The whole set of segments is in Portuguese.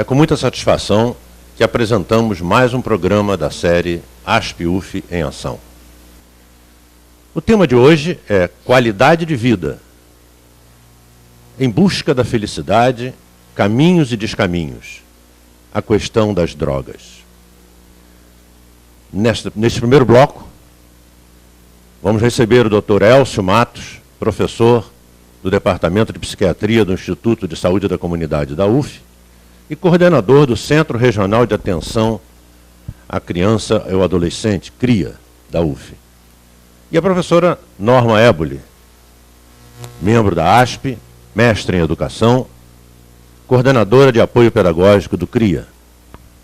com muita satisfação que apresentamos mais um programa da série ASP-UF em Ação. O tema de hoje é qualidade de vida, em busca da felicidade, caminhos e descaminhos, a questão das drogas. Neste primeiro bloco, vamos receber o Dr. Elcio Matos, professor do Departamento de Psiquiatria do Instituto de Saúde da Comunidade da UF e coordenador do Centro Regional de Atenção à Criança e ao Adolescente, CRIA, da UF. E a professora Norma Éboli, membro da ASP, mestre em Educação, coordenadora de apoio pedagógico do CRIA,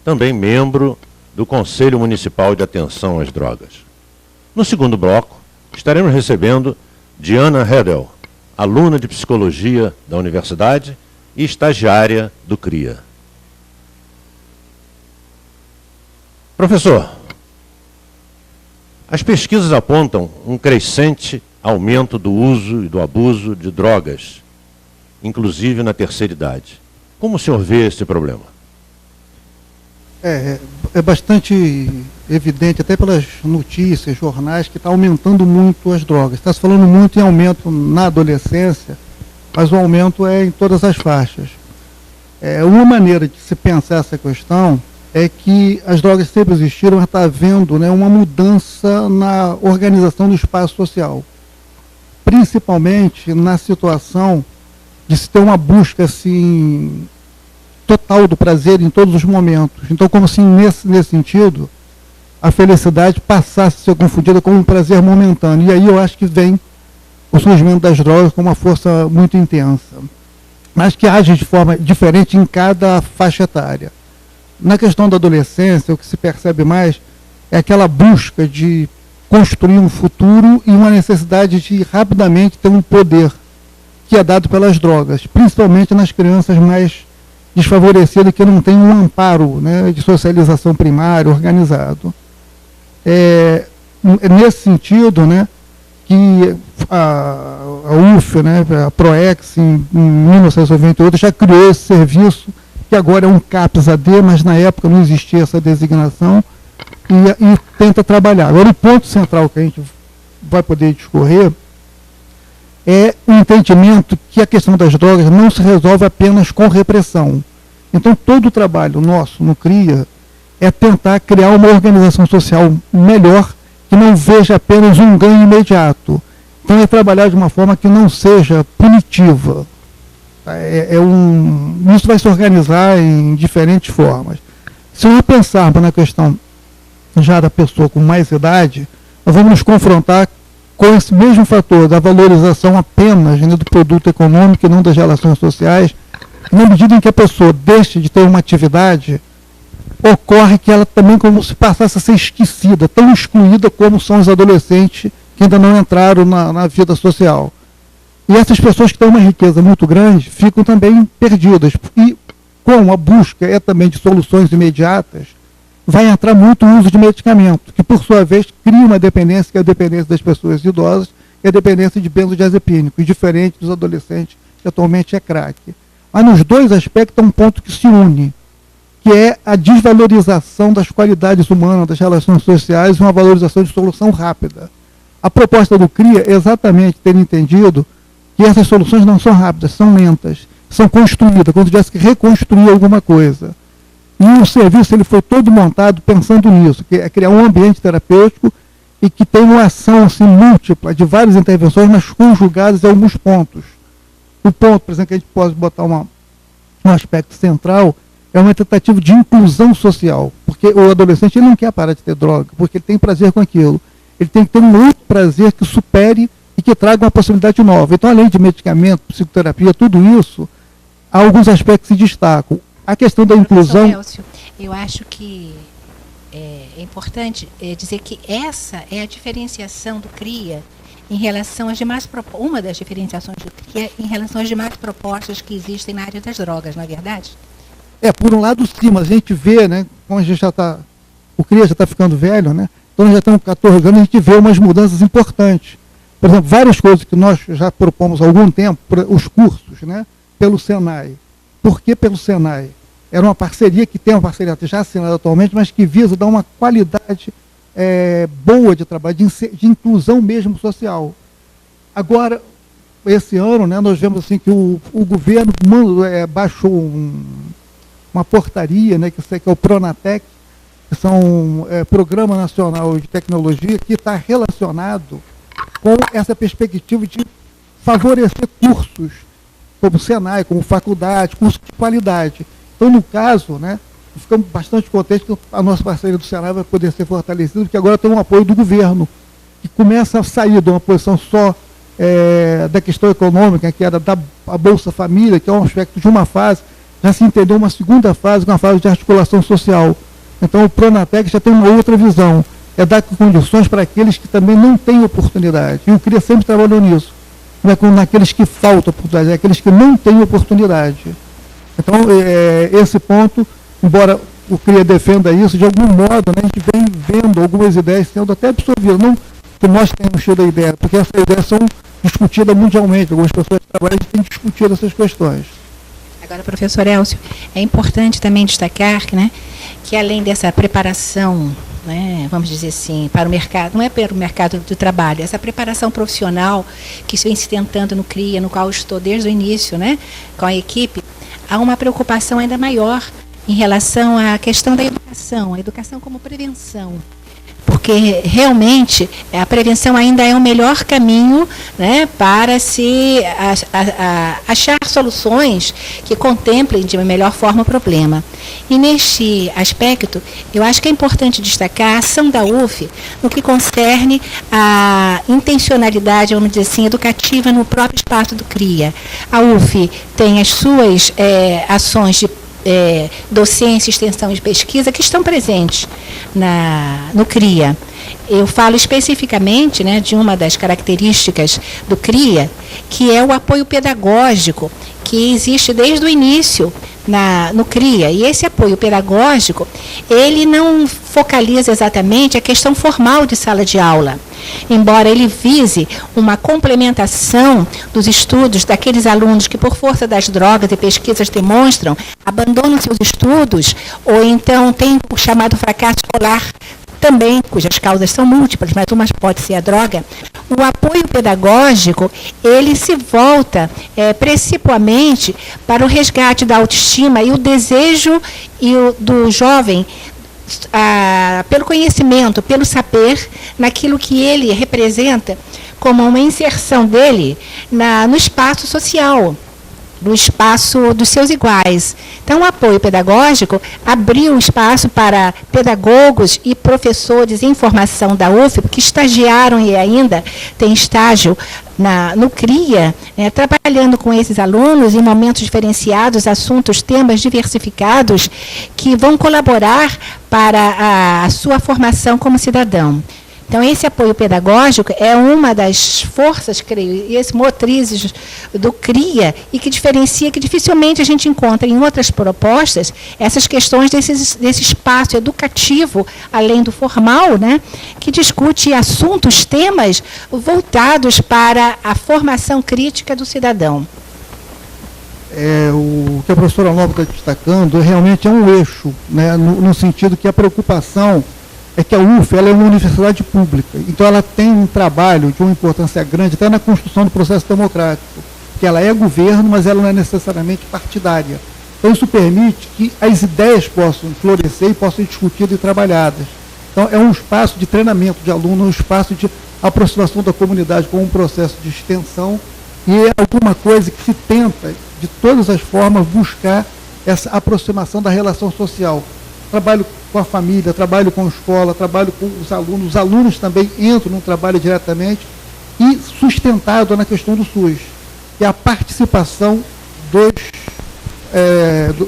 também membro do Conselho Municipal de Atenção às Drogas. No segundo bloco, estaremos recebendo Diana Hedel, aluna de Psicologia da Universidade e estagiária do CRIA. Professor, as pesquisas apontam um crescente aumento do uso e do abuso de drogas, inclusive na terceira idade. Como o senhor vê esse problema? É bastante evidente, até pelas notícias, jornais, que está aumentando muito as drogas. Está se falando muito em aumento na adolescência, mas o aumento é em todas as faixas. Uma maneira de se pensar essa questão é que as drogas sempre existiram, mas está havendo, né, uma mudança na organização do espaço social. Principalmente na situação de se ter uma busca assim, total do prazer em todos os momentos. Então, como assim, nesse sentido, a felicidade passasse a ser confundida com um prazer momentâneo. E aí eu acho que vem o surgimento das drogas com uma força muito intensa, mas que age de forma diferente em cada faixa etária. Na questão da adolescência, o que se percebe mais é aquela busca de construir um futuro e uma necessidade de rapidamente ter um poder que é dado pelas drogas, principalmente nas crianças mais desfavorecidas, que não têm um amparo, né, de socialização primária organizado. É nesse sentido, né, que a UF, né, a PROEX, em 1998, já criou esse serviço, que agora é um CAPS-AD, mas na época não existia essa designação, e tenta trabalhar. Agora, o ponto central que a gente vai poder discorrer é o entendimento que a questão das drogas não se resolve apenas com repressão. Então, todo o trabalho nosso no CRIA é tentar criar uma organização social melhor, que não veja apenas um ganho imediato. Então, é trabalhar de uma forma que não seja punitiva. Isso vai se organizar em diferentes formas. Se nós pensarmos na questão já da pessoa com mais idade, nós vamos nos confrontar com esse mesmo fator da valorização apenas, né, do produto econômico e não das relações sociais. Na medida em que a pessoa deixa de ter uma atividade, ocorre que ela também como se passasse a ser esquecida, tão excluída como são os adolescentes que ainda não entraram na vida social. E essas pessoas que têm uma riqueza muito grande ficam também perdidas. E com a busca também de soluções imediatas, vai entrar muito o uso de medicamento, que por sua vez cria uma dependência, que é a dependência das pessoas idosas, que é a dependência de benzodiazepínicos, diferente dos adolescentes, que atualmente é crack. Mas nos dois aspectos há um ponto que se une, que é a desvalorização das qualidades humanas, das relações sociais, e uma valorização de solução rápida. A proposta do CRIA é exatamente ter entendido que essas soluções não são rápidas, são lentas, são construídas, quando tivesse que reconstruir alguma coisa. E o serviço ele foi todo montado pensando nisso, que é criar um ambiente terapêutico e que tem uma ação assim, múltipla de várias intervenções, mas conjugadas em alguns pontos. O ponto, por exemplo, que a gente pode botar um aspecto central é uma tentativa de inclusão social, porque o adolescente ele não quer parar de ter droga, porque ele tem prazer com aquilo. Ele tem que ter um outro prazer que supere e que traga uma possibilidade nova. Então, além de medicamento, psicoterapia, tudo isso, há alguns aspectos que se destacam. A questão da inclusão... Elcio, eu acho que é importante dizer que essa é a diferenciação do CRIA em relação às demais uma das diferenciações do CRIA em relação às demais propostas que existem na área das drogas, não é verdade? Por um lado sim, mas a gente vê, né, como a gente já está, o CRIA já está ficando velho, né, então nós já estamos com 14 anos, a gente vê umas mudanças importantes. Por exemplo, várias coisas que nós já propomos há algum tempo, os cursos, né, pelo Senai. Por que pelo Senai? era uma parceria que tem uma parceria já assinada atualmente, mas que visa dar uma qualidade boa de trabalho, de inclusão mesmo social. Agora, esse ano, né, nós vemos assim, que o governo baixou uma portaria, né, que é o Pronatec, que são Programa Nacional de Tecnologia, que está relacionado com essa perspectiva de favorecer cursos, como Senai, como faculdade, cursos de qualidade. Então, no caso, né, ficamos bastante contentes que a nossa parceria do Senai vai poder ser fortalecida, porque agora tem um apoio do governo, que começa a sair de uma posição só da questão econômica, que era da Bolsa Família, que é um aspecto de uma fase, já se entendeu uma segunda fase, uma fase de articulação social. Então, o Pronatec já tem uma outra visão, é dar condições para aqueles que também não têm oportunidade. E o CRIA sempre trabalhou nisso, não é naqueles que faltam oportunidade, é aqueles que não têm oportunidade. Então, esse ponto, embora o CRIA defenda isso, de algum modo, né, a gente vem vendo algumas ideias sendo até absorvidas, não que nós tenhamos tido a ideia, porque essas ideias são discutidas mundialmente, algumas pessoas que trabalham têm discutido essas questões. Agora, professor Elcio, é importante também destacar, né, que além dessa preparação, né, vamos dizer assim, para o mercado, não é para o mercado do trabalho, essa preparação profissional que vem se tentando no CRIA, no qual estou desde o início, né, com a equipe, há uma preocupação ainda maior em relação à questão da educação, a educação como prevenção. Porque realmente a prevenção ainda é o melhor caminho, né, para se achar soluções que contemplem de uma melhor forma o problema. E neste aspecto, eu acho que é importante destacar a ação da UF no que concerne a intencionalidade, vamos dizer assim, educativa no próprio espaço do CRIA. A UF tem as suas ações de docência, extensão e pesquisa que estão presentes no CRIA. Eu falo especificamente, né, de uma das características do CRIA, que é o apoio pedagógico, que existe desde o início no CRIA. E esse apoio pedagógico, ele não focaliza exatamente a questão formal de sala de aula, embora ele vise uma complementação dos estudos daqueles alunos que, por força das drogas e pesquisas demonstram, abandonam seus estudos, ou então tem o chamado fracasso escolar também, cujas causas são múltiplas, mas uma pode ser a droga. O apoio pedagógico, ele se volta principalmente para o resgate da autoestima e o desejo do jovem pelo conhecimento, pelo saber, naquilo que ele representa como uma inserção dele no espaço social, no espaço dos seus iguais. Então, o apoio pedagógico abriu espaço para pedagogos e professores em formação da UF, que estagiaram e ainda têm estágio no CRIA, né, trabalhando com esses alunos em momentos diferenciados, assuntos, temas diversificados, que vão colaborar para a sua formação como cidadão. Então, esse apoio pedagógico é uma das forças, creio, e motrizes do CRIA, e que diferencia, que dificilmente a gente encontra em outras propostas, essas questões desse espaço educativo, além do formal, né, que discute assuntos, temas voltados para a formação crítica do cidadão. O que a professora Nova está destacando realmente é um eixo, né, no sentido que a preocupação é que a UF ela é uma universidade pública, então ela tem um trabalho de uma importância grande até na construção do processo democrático, que ela é governo, mas ela não é necessariamente partidária. Então isso permite que as ideias possam florescer e possam ser discutidas e trabalhadas. Então é um espaço de treinamento de alunos, um espaço de aproximação da comunidade com um processo de extensão, e é alguma coisa que se tenta, de todas as formas, buscar essa aproximação da relação social. Trabalho com a família, trabalho com a escola, trabalho com os alunos também entram no trabalho diretamente, e sustentado na questão do SUS, que é a participação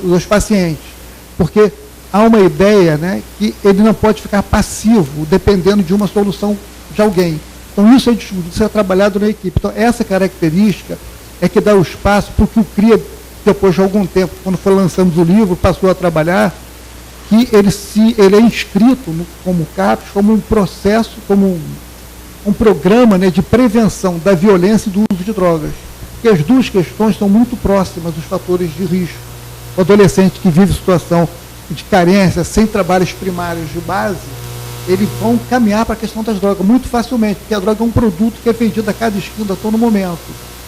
dos pacientes, porque há uma ideia, né, que ele não pode ficar passivo, dependendo de uma solução de alguém. Então isso é trabalhado na equipe. Então essa característica é que dá o espaço para o que o CRIA, depois de algum tempo, quando foi lançamos o livro, passou a trabalhar, que ele é inscrito como CAPES, como um processo, como um programa, né, de prevenção da violência e do uso de drogas. Porque as duas questões são muito próximas, os fatores de risco. o adolescente que vive situação de carência, sem trabalhos primários de base, eles vão caminhar para a questão das drogas muito facilmente, porque a droga é um produto que é vendido a cada esquina, a todo momento.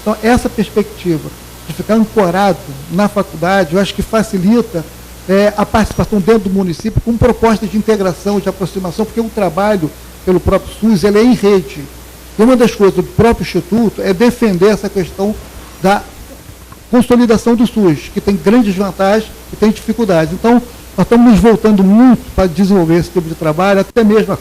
Então, essa perspectiva de ficar ancorado na faculdade, eu acho que facilita a participação dentro do município com propostas de integração, de aproximação, porque o trabalho pelo próprio SUS ele é em rede. E uma das coisas do próprio Instituto é defender essa questão da consolidação do SUS, que tem grandes vantagens e tem dificuldades. Então, nós estamos nos voltando muito para desenvolver esse tipo de trabalho, até mesmo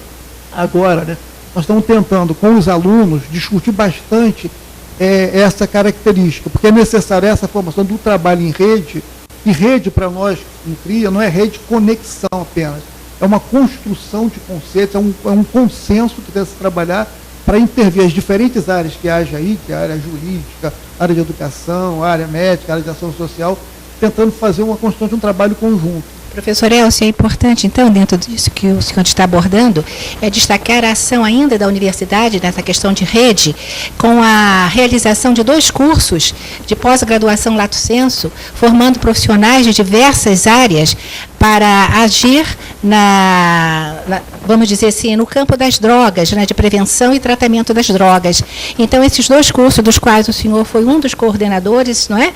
agora, né? Nós estamos tentando, com os alunos, discutir bastante essa característica, porque é necessária essa formação do trabalho em rede, e rede para nós, em CRIA, não é rede de conexão apenas, é uma construção de conceitos, é um consenso que deve se trabalhar para intervir as diferentes áreas que haja aí, que é a área jurídica, a área de educação, a área médica, a área de ação social, tentando fazer uma construção de um trabalho conjunto. Professor Elcio, é importante, então, dentro disso que o senhor está abordando, é destacar a ação ainda da universidade nessa questão de rede, com a realização de 2 cursos de pós-graduação lato sensu, formando profissionais de diversas áreas para agir vamos dizer assim, no campo das drogas, né, de prevenção e tratamento das drogas. Então, esses 2 cursos, dos quais o senhor foi um dos coordenadores, não é?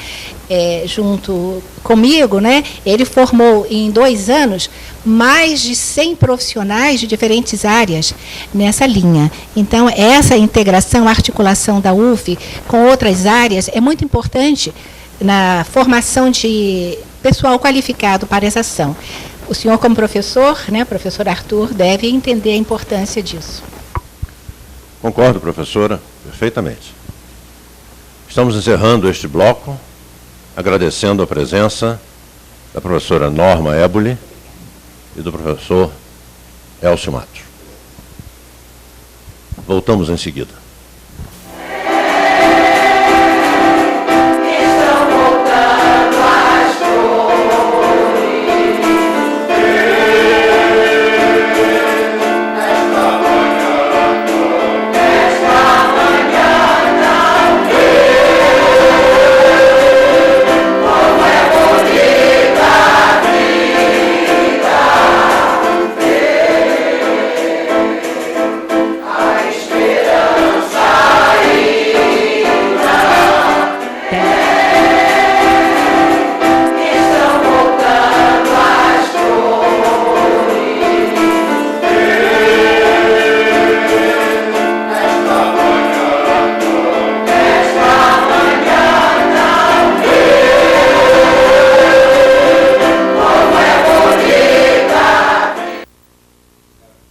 Junto comigo, né, ele formou em 2 anos mais de 100 profissionais de diferentes áreas nessa linha. Então, essa integração, articulação da UF com outras áreas é muito importante na formação de pessoal qualificado para essa ação. O senhor, como professor, né, professor Arthur, deve entender a importância disso. Concordo, professora, perfeitamente. Estamos encerrando este bloco, agradecendo a presença da professora Norma Éboli e do professor Elcio Matos. Voltamos em seguida.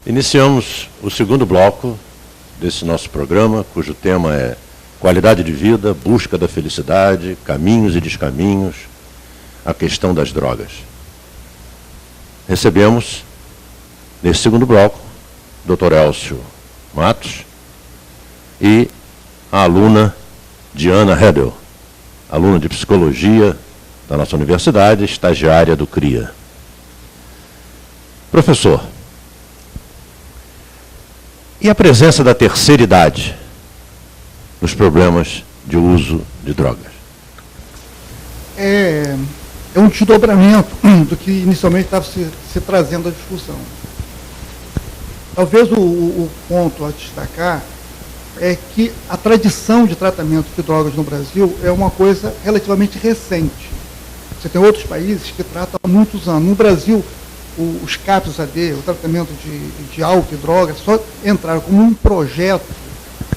Iniciamos o segundo bloco desse nosso programa, cujo tema é qualidade de vida, busca da felicidade, caminhos e descaminhos, a questão das drogas. Recebemos, nesse segundo bloco, o Dr. Elcio Matos e a aluna Diana Hedel, aluna de psicologia da nossa universidade, estagiária do CRIA. Professor, e a presença da terceira idade nos problemas de uso de drogas? É um desdobramento do que inicialmente estava se trazendo à discussão. Talvez o ponto a destacar é que a tradição de tratamento de drogas no Brasil é uma coisa relativamente recente. Você tem outros países que tratam há muitos anos. No Brasil, os CAPS-AD, o tratamento de álcool e drogas, só entraram como um projeto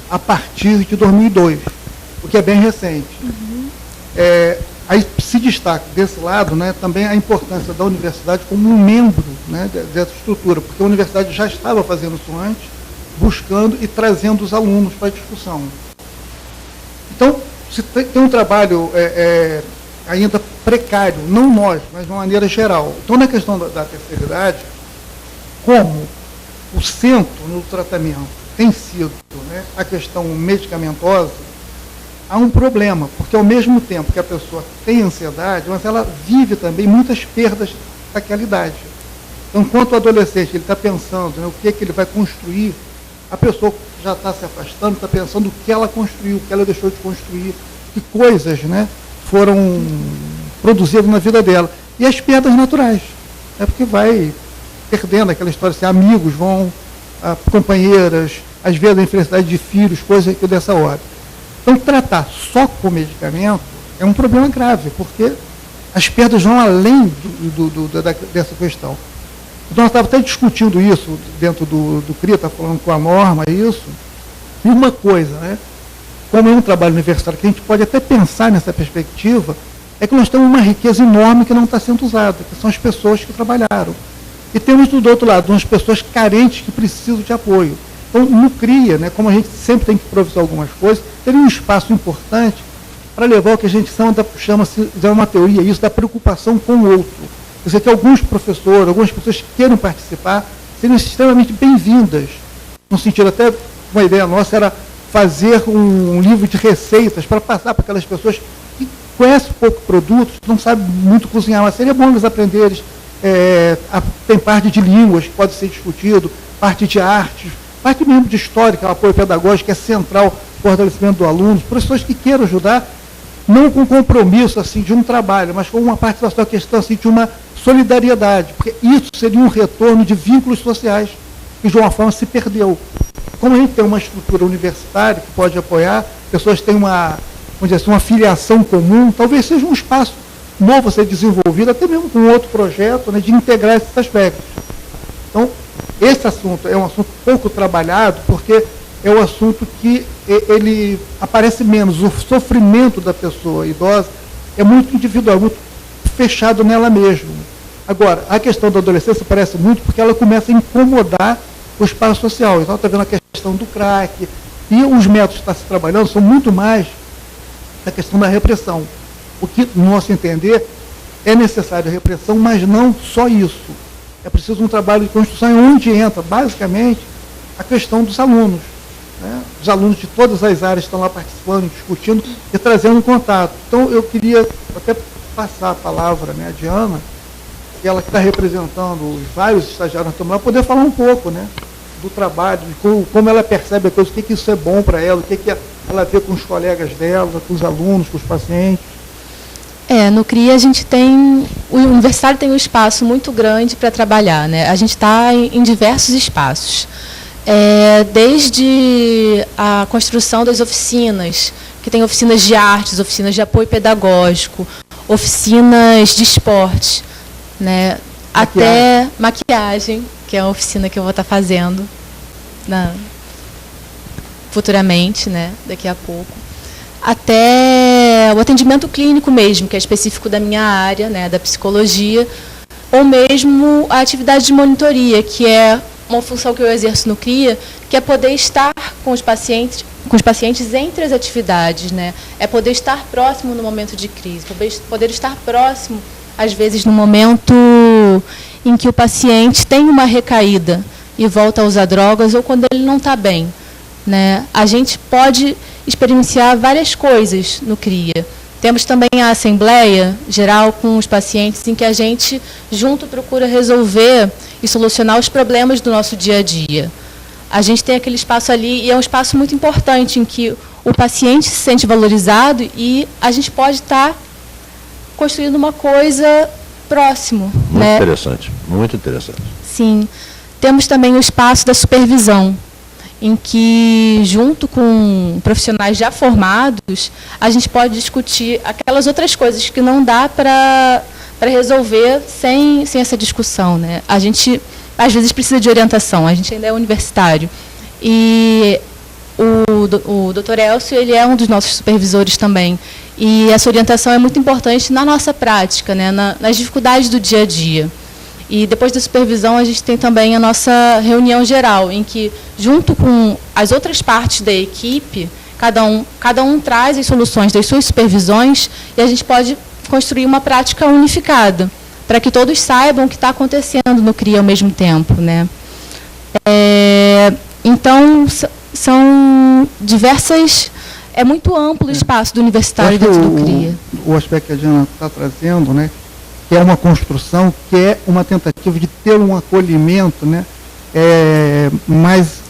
a partir de 2002, o que é bem recente. Aí se destaca desse lado, né, também a importância da universidade como um membro, né, dessa estrutura, porque a universidade já estava fazendo isso antes, buscando e trazendo os alunos para a discussão. Então, se tem um trabalho ainda precário, não nós, mas de uma maneira geral. Então, na questão da terceira idade, como o centro no tratamento tem sido, né, a questão medicamentosa, há um problema, porque ao mesmo tempo que a pessoa tem ansiedade, mas ela vive também muitas perdas daquela idade. Então, enquanto o adolescente ele está pensando, né, o que ele vai construir, a pessoa já está se afastando, está pensando o que ela construiu, o que ela deixou de construir, que coisas, né, foram produzido na vida dela. E as perdas naturais, porque vai perdendo aquela história, assim, amigos vão, companheiras, às vezes a infelicidade de filhos, coisas dessa ordem. Então, tratar só com medicamento é um problema grave, porque as perdas vão além dessa questão. Então, nós estávamos até discutindo isso dentro do CRIA, está falando com a Norma, isso. E uma coisa, né, como é um trabalho universitário, que a gente pode até pensar nessa perspectiva, é que nós temos uma riqueza enorme que não está sendo usada, que são as pessoas que trabalharam. E temos, do outro lado, umas pessoas carentes que precisam de apoio. Então, no CRIA, né, como a gente sempre tem que improvisar algumas coisas, teria um espaço importante para levar o que a gente chama-se, é uma teoria, isso da preocupação com o outro. Quer dizer, que alguns professores, algumas pessoas que queiram participar, seriam extremamente bem-vindas. No sentido, até uma ideia nossa era fazer um livro de receitas para passar para aquelas pessoas que conhecem pouco produtos, não sabem muito cozinhar, mas seria bom eles aprenderem. Tem parte de línguas que pode ser discutido, parte de artes, parte mesmo de história, que é o apoio pedagógico, que é central para o fortalecimento do aluno, professores que queiram ajudar, não com compromisso assim, de um trabalho, mas com uma participação, a questão assim, de uma solidariedade, porque isso seria um retorno de vínculos sociais, que de uma forma se perdeu. Como a gente tem uma estrutura universitária que pode apoiar, pessoas têm uma, vamos dizer assim, uma filiação comum, talvez seja um espaço novo a ser desenvolvido, até mesmo com outro projeto, né, de integrar esses aspectos. Então, esse assunto é um assunto pouco trabalhado, porque é um assunto que ele aparece menos. O sofrimento da pessoa idosa é muito individual, muito fechado nela mesma. Agora, a questão da adolescência aparece muito porque ela começa a incomodar o espaço social. Então, está vendo a questão do crack, e os métodos que está se trabalhando são muito mais da questão da repressão. O que, no nosso entender, é necessário a repressão, mas não só isso. É preciso um trabalho de construção onde entra, basicamente, a questão dos alunos. Né? Os alunos de todas as áreas estão lá participando, discutindo e trazendo contato. Então, eu queria até passar a palavra, né, à Diana, ela que está representando os vários estagiários, para poder falar um pouco, né, do trabalho, de como ela percebe a coisa, o que isso é bom para ela, o que ela vê com os colegas dela, com os alunos, com os pacientes. No CRIA a gente tem, o universitário tem um espaço muito grande para trabalhar, né? A gente está em diversos espaços, desde a construção das oficinas, que tem oficinas de artes, oficinas de apoio pedagógico, oficinas de esporte, né? Até maquiagem, que é uma oficina que eu vou estar fazendo futuramente, né? Daqui a pouco. Até o atendimento clínico mesmo, que é específico da minha área, né, da psicologia, ou mesmo a atividade de monitoria, que é uma função que eu exerço no CRIA, que é poder estar com os pacientes entre as atividades, né, é poder estar próximo no momento de crise, poder estar próximo, às vezes, no momento em que o paciente tem uma recaída e volta a usar drogas, ou quando ele não está bem, né. A gente pode experienciar várias coisas no CRIA. Temos também a Assembleia Geral com os pacientes, em que a gente, junto, procura resolver e solucionar os problemas do nosso dia a dia. A gente tem aquele espaço ali, e é um espaço muito importante, em que o paciente se sente valorizado e a gente pode estar construindo uma coisa próximo. Muito, né? Interessante, muito interessante. Sim. Temos também o espaço da supervisão, em que, junto com profissionais já formados, a gente pode discutir aquelas outras coisas que não dá para resolver sem essa discussão, né? A gente, às vezes, precisa de orientação, a gente ainda é universitário. E o Dr. Elcio, ele é um dos nossos supervisores também. E essa orientação é muito importante na nossa prática, né? Nas dificuldades do dia a dia. E depois da supervisão, a gente tem também a nossa reunião geral, em que, junto com as outras partes da equipe, cada um traz as soluções das suas supervisões e a gente pode construir uma prática unificada, para que todos saibam o que está acontecendo no CRIA ao mesmo tempo, né? Então, são diversas... É muito amplo o espaço do universitário dentro do CRIA. O aspecto que a Diana está trazendo, né, que é uma construção, que é uma tentativa de ter um acolhimento, né, mais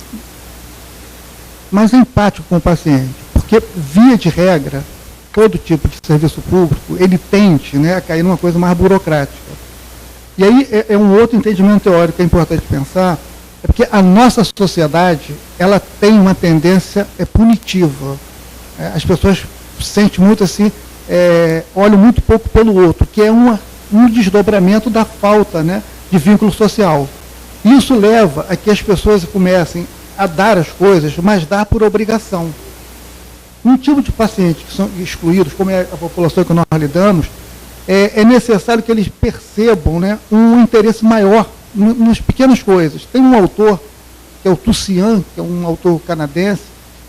empático com o paciente. Porque, via de regra, todo tipo de serviço público, ele tende, né, a cair numa coisa mais burocrática. E aí é um outro entendimento teórico que é importante pensar, é porque a nossa sociedade, ela tem uma tendência punitiva. As pessoas sentem muito assim, olham muito pouco pelo outro, que é um desdobramento da falta, né, de vínculo social. Isso leva a que as pessoas comecem a dar as coisas, mas dar por obrigação. Um tipo de pacientes que são excluídos, como é a população que nós lidamos, é necessário que eles percebam, né, um interesse maior nas pequenas coisas. Tem um autor, que é o Tussian, que é um autor canadense,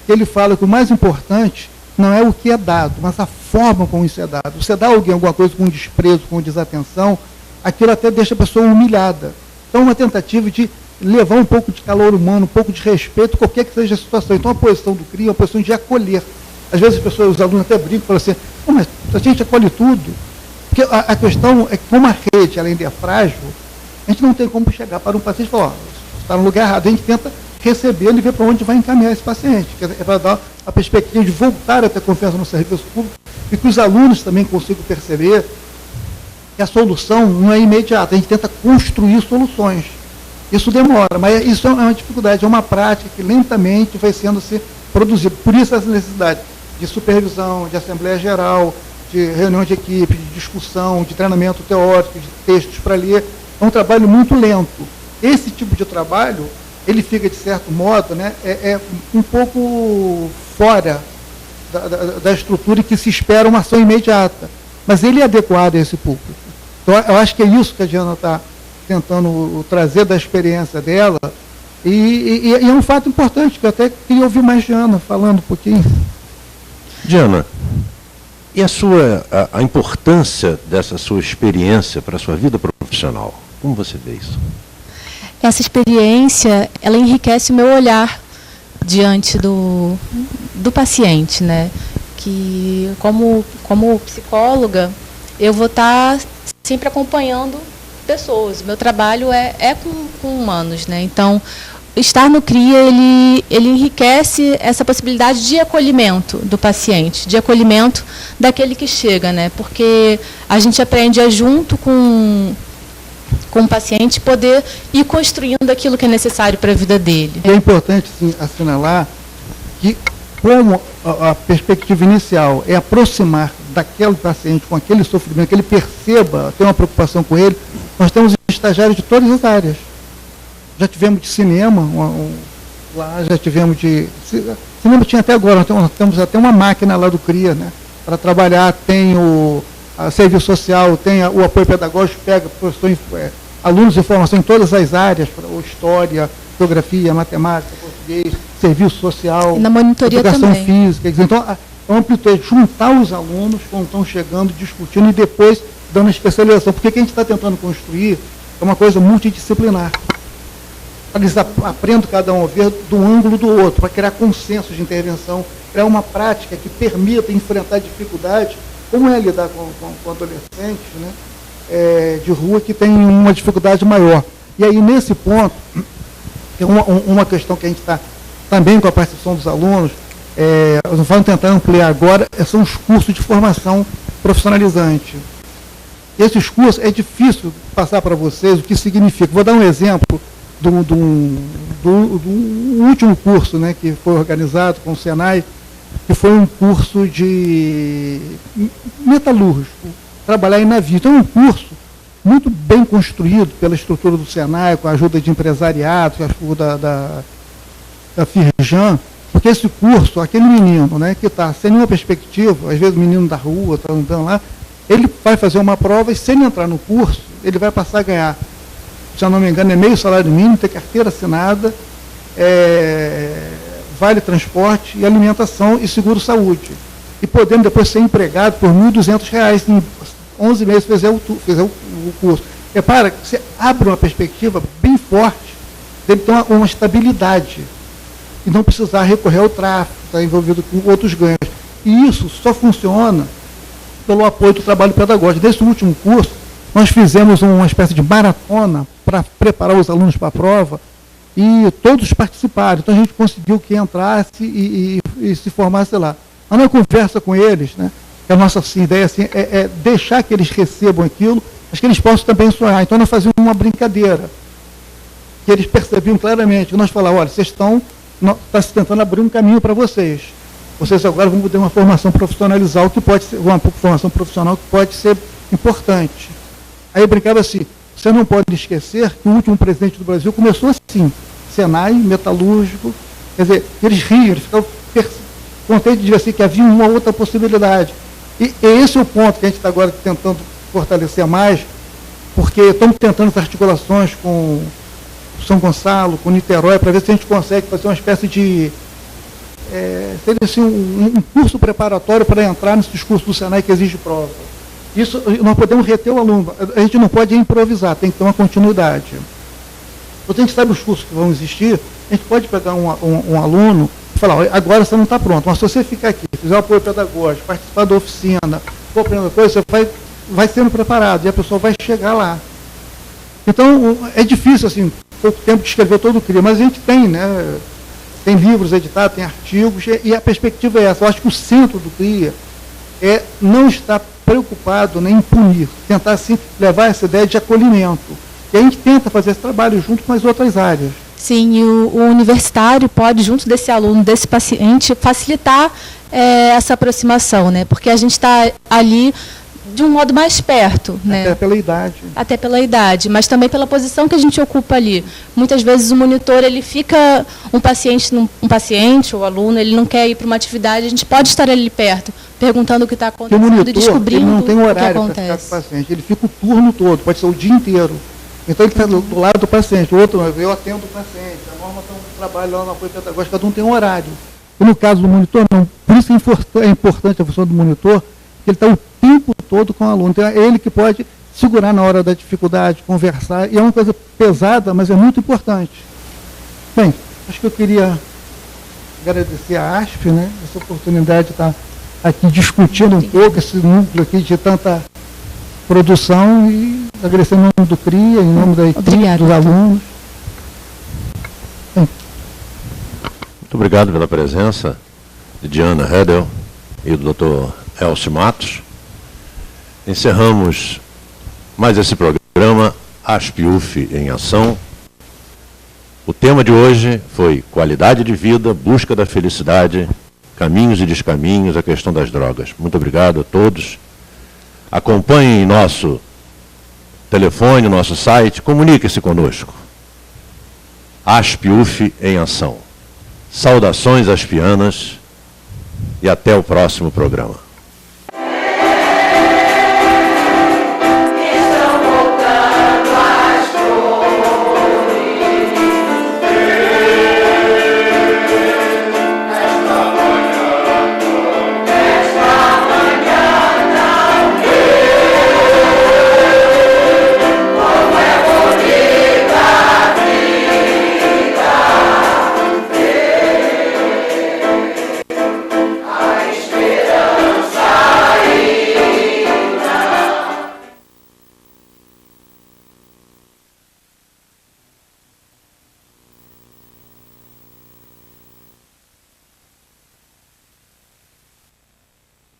que ele fala que o mais importante não é o que é dado, mas a forma como isso é dado. Você dá a alguém alguma coisa com desprezo, com desatenção, aquilo até deixa a pessoa humilhada. Então, uma tentativa de levar um pouco de calor humano, um pouco de respeito, qualquer que seja a situação. Então, a posição do CRIA é uma posição de acolher. Às vezes, os alunos até brincam e falam assim, mas a gente acolhe tudo. Porque a questão é que, como a rede ela ainda é frágil, a gente não tem como chegar para um paciente e falar, está no lugar errado. A gente tenta recebê-lo e ver para onde vai encaminhar esse paciente. Que é para dar a perspectiva de voltar a ter confiança no serviço público e que os alunos também consigam perceber que a solução não é imediata. A gente tenta construir soluções. Isso demora, mas isso é uma dificuldade, é uma prática que lentamente vai sendo produzida. Por isso essa necessidade de supervisão, de assembleia geral, de reunião de equipe, de discussão, de treinamento teórico, de textos para ler. É um trabalho muito lento. Esse tipo de trabalho, ele fica, de certo modo, né, um pouco fora da estrutura que se espera uma ação imediata. Mas ele é adequado a esse público. Então, eu acho que é isso que a Diana está tentando trazer da experiência dela. E é um fato importante, que eu até queria ouvir mais Diana falando um pouquinho. Diana, e a importância dessa sua experiência para a sua vida profissional? Como você vê isso? Essa experiência, ela enriquece o meu olhar diante do paciente, né? Que como psicóloga, eu vou estar sempre acompanhando pessoas. Meu trabalho é com humanos, né? Então, estar no CRIA, ele enriquece essa possibilidade de acolhimento do paciente, de acolhimento daquele que chega, né? Porque a gente aprende a, junto com o paciente, poder ir construindo aquilo que é necessário para a vida dele. É importante, sim, assinalar que, como a perspectiva inicial é aproximar daquele paciente com aquele sofrimento, que ele perceba, tem uma preocupação com ele, nós temos estagiários de todas as áreas. Já tivemos de cinema, lá já tivemos de... Cinema tinha até agora, nós temos até uma máquina lá do CRIA, né, para trabalhar, tem o serviço social, tem o apoio pedagógico, pega alunos de formação em todas as áreas, história, geografia, matemática, português, serviço social, na monitoria educação também. Física. Então, é uma amplitude, juntar os alunos quando estão chegando, discutindo e depois dando a especialização. Porque o que a gente está tentando construir é uma coisa multidisciplinar. Eles aprendem cada um a ver do ângulo do outro, para criar consenso de intervenção, criar uma prática que permita enfrentar dificuldades, como é lidar com adolescentes, né, de rua que tem uma dificuldade maior. E aí, nesse ponto, é uma questão que a gente está também com a participação dos alunos, nós vamos tentar ampliar agora, são os cursos de formação profissionalizante. Esses cursos, é difícil passar para vocês o que significa. Vou dar um exemplo do último curso, né, que foi organizado com o Senai, que foi um curso de metalúrgico, trabalhar em navio. Então, é um curso muito bem construído pela estrutura do Senai, com a ajuda de empresariado, com a ajuda da Firjan, porque esse curso, aquele menino, né, que está sem nenhuma perspectiva, às vezes o menino da rua está andando lá, ele vai fazer uma prova e, se ele entrar no curso, ele vai passar a ganhar, se eu não me engano, é meio salário mínimo, ter carteira assinada, vale transporte e alimentação e seguro-saúde. E podendo depois ser empregado por R$ 1.200, em 11 meses fizer o curso. Repara que você abre uma perspectiva bem forte dele ter uma estabilidade e não precisar recorrer ao tráfico, estar envolvido com outros ganhos. E isso só funciona pelo apoio do trabalho pedagógico. Nesse último curso, nós fizemos uma espécie de maratona para preparar os alunos para a prova e todos participaram. Então, a gente conseguiu que entrasse e se formasse lá. Mas na conversa com eles, né, A nossa ideia assim, é deixar que eles recebam aquilo, mas que eles possam também sonhar. Então, nós fazíamos uma brincadeira, que eles percebiam claramente, que nós falávamos, olha, vocês estão se tentando abrir um caminho para vocês. Vocês agora vão ter uma formação profissionalizal, que pode ser, uma formação profissional que pode ser importante. Aí eu brincava assim, você não pode esquecer que o último presidente do Brasil começou assim, Senai, metalúrgico, quer dizer, eles riam, eles ficavam contentes de ver assim, que havia uma outra possibilidade. E esse é o ponto que a gente está agora tentando fortalecer mais, porque estamos tentando as articulações com São Gonçalo, com Niterói, para ver se a gente consegue fazer uma espécie de seria assim, um curso preparatório para entrar nesses cursos do Senai que exige prova. Isso, nós podemos reter o aluno, a gente não pode improvisar, tem que ter uma continuidade. Quando a gente sabe os cursos que vão existir, a gente pode pegar um aluno e falar, agora você não está pronto, mas se você ficar aqui, fizer o apoio pedagógico, participar da oficina, for aprendendo coisa, você vai sendo preparado e a pessoa vai chegar lá. Então, é difícil, assim, pouco tempo de escrever todo o CRIA, mas a gente tem, né? Tem livros editados, tem artigos, e a perspectiva é essa. Eu acho que o centro do CRIA é não estar preocupado nem em punir, tentar, assim, levar essa ideia de acolhimento. E a gente tenta fazer esse trabalho junto com as outras áreas. Sim, e o universitário pode, junto desse aluno, desse paciente, facilitar essa aproximação, né? Porque a gente está ali de um modo mais perto, né? Até pela idade. Até pela idade, mas também pela posição que a gente ocupa ali. Muitas vezes o monitor, ele fica, um paciente, o aluno, ele não quer ir para uma atividade, a gente pode estar ali perto, perguntando o que está acontecendo, o monitor, e descobrindo ele não tem o horário que para acontece. ficar com o paciente, ele fica o turno todo, pode ser o dia inteiro. Então ele está do lado do paciente, o outro, eu atendo o paciente, a norma tem um trabalho lá no apoio pedagógico, cada um tem um horário. E no caso do monitor, não. Por isso é importante a função do monitor, que ele está o tempo todo com o aluno. Então é ele que pode segurar na hora da dificuldade, conversar, e é uma coisa pesada, mas é muito importante. Bem, acho que eu queria agradecer a ASP, né, essa oportunidade de estar aqui discutindo um pouco esse núcleo aqui de tanta produção, e agradecer em nome do CRIA, em nome da equipe, dos alunos. Bem. Muito obrigado pela presença de Diana Hedel e do Dr. Elcio Matos. Encerramos mais esse programa ASP-UF em Ação. O tema de hoje foi qualidade de vida, busca da felicidade, caminhos e descaminhos, a questão das drogas. Muito obrigado a todos. Acompanhem nosso telefone, nosso site, comunique-se conosco. ASP-UF em Ação. Saudações aspianas e até o próximo programa.